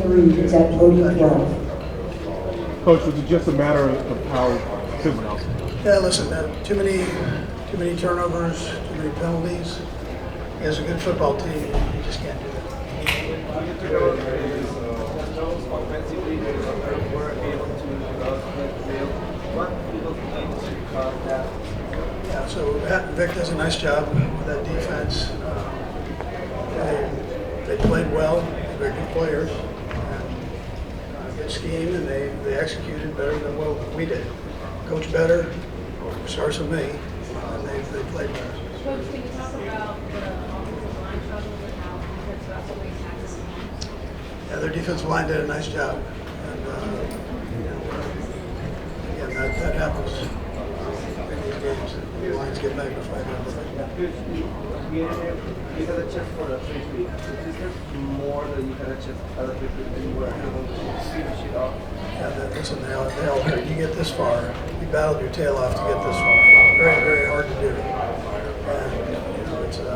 Reid is at podium 12. Coach, was it just a matter of how someone else? Yeah, listen, too many turnovers, too many penalties. As a good football team, you just can't do that. Yeah, so Vic does a nice job with that defense. They played well, they're good players, and good scheme, and they executed better than what we did. Coach better, starts with me, and they played better. Coach, can you talk about the offensive line struggles and how defensive offensive attacks? Yeah, their defensive line did a nice job, and again, that happens in these games. The lines get magnified. You had a chance for the 3 feet. Is there more that you had a chance for other people and you were able to finish it off? Yeah, listen, they all hurt. You get this far, you battled your tail off to get this far. Very, very hard to do.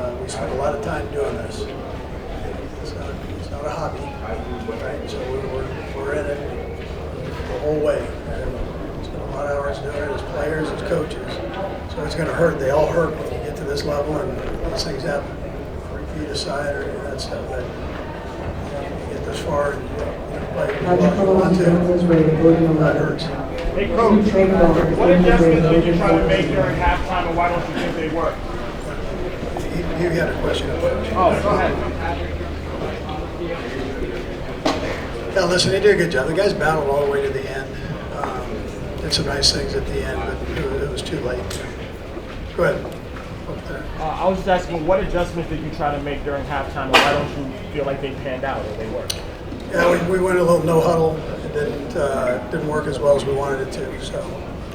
And we spent a lot of time doing this. It's not a hobby, right? So we're in it the whole way. And spent a lot of hours doing it as players, as coaches. So it's going to hurt. They all hurt when you get to this level, and these things happen. 3 feet aside, or that stuff. That you get this far, and play that hurts. Hey, Coach, what adjustments did you try to make during halftime, and why don't you think they worked? You had a question up there. Oh, go ahead. Yeah, listen, they did a good job. The guys battled all the way to the end. Did some nice things at the end, but it was too late. Go ahead. I was just asking, what adjustments did you try to make during halftime, and why don't you feel like they panned out or they worked? Yeah, we went a little no huddle. It didn't work as well as we wanted it to. So,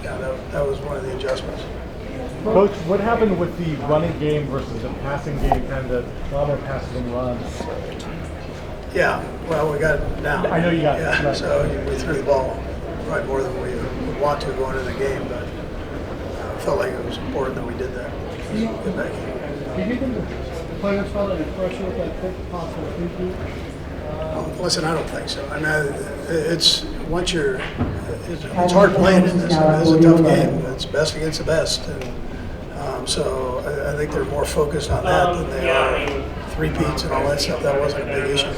yeah, that was one of the adjustments. Coach, what happened with the running game versus the passing game, kind of a lot more passes and runs? Yeah, well, we got it down. I know you got it. Yeah, Right. so we threw the ball probably more than we would want to going into the game, but I felt like it was important that we did that. Get back in. Do you think the players felt under pressure with that quick possible free? Listen, I don't think so. I mean, it's hard playing in this. It's a tough game. It's best against the best, and so I think they're more focused on that than they are three-peats and all that stuff. That wasn't a big issue.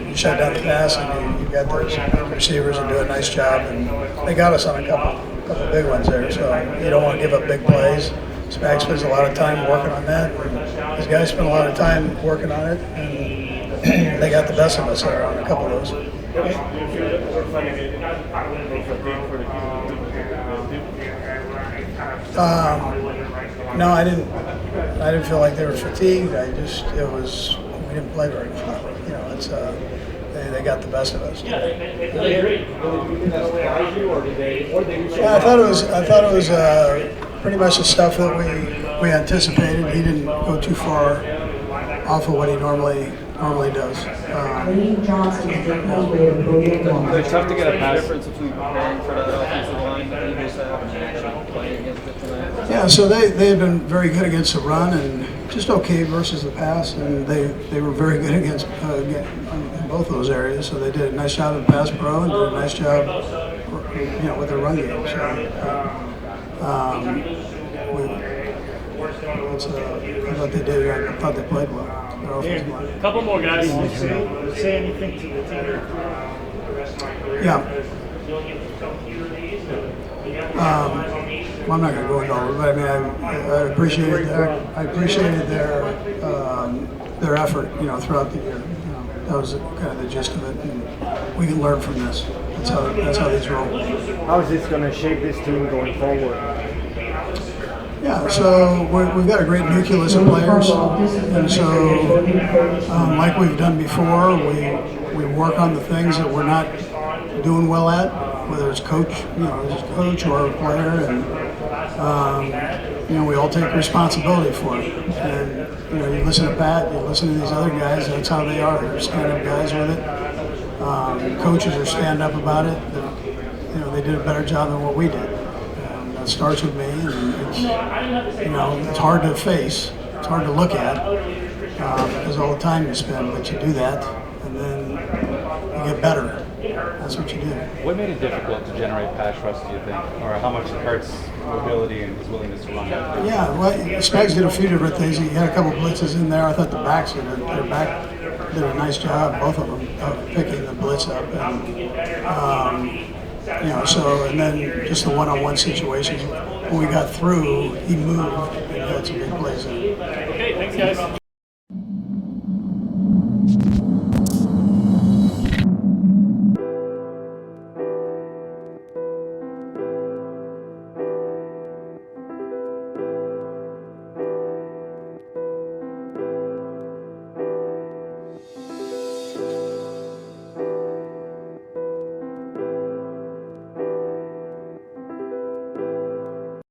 You shut down the pass, and you got those receivers and do a nice job, and they got us on a couple big ones there. So you don't want to give up big plays. Spags spends a lot of time working on that. And these guys spend a lot of time working on it, and they got the best of us there on a couple of those. No, I didn't feel like they were fatigued. We didn't play very well. You know, it's they got the best of us. Yeah, I thought it was pretty much the stuff that we anticipated. He didn't go too far off of what he normally does. Reid Johnson is at podium 1. It's tough to get a difference between preparing for the offensive line and Eagles have and actually playing against it tonight. Yeah, so they had been very good against the run and just okay versus the pass, and they were very good against in both those areas. So they did a nice job in pass pro and did a nice job, with their run game. So I thought they did. I thought they played well. A couple more guys. Say anything to the team? Yeah. Well, I'm not going to go into all of it, but I mean, I appreciated their effort, throughout the year. That was kind of the gist of it, and we can learn from this. That's how these roll. How is this going to shape this team going forward? Yeah, so we've got a great nucleus of players, and so like we've done before, we work on the things that we're not doing well at, whether it's coach or a player, and we all take responsibility for it. And you listen to Pat, you listen to these other guys. That's how they are. They're stand-up guys with it. Coaches are stand-up about it. They did a better job than what we did. It starts with me, and it's hard to face, it's hard to look at, because all the time you spend, but you do that, and then get better. That's what you do. What made it difficult to generate pass rush, do you think? Or how much it hurts mobility and his willingness to run? Yeah, well, Spags did a few different things. He had a couple blitzes in there. I thought the backs did a nice job, both of them, of picking the blitz up. And, and then just the one-on-one situations. When we got through, he moved and had some big plays in it. Okay, thanks guys.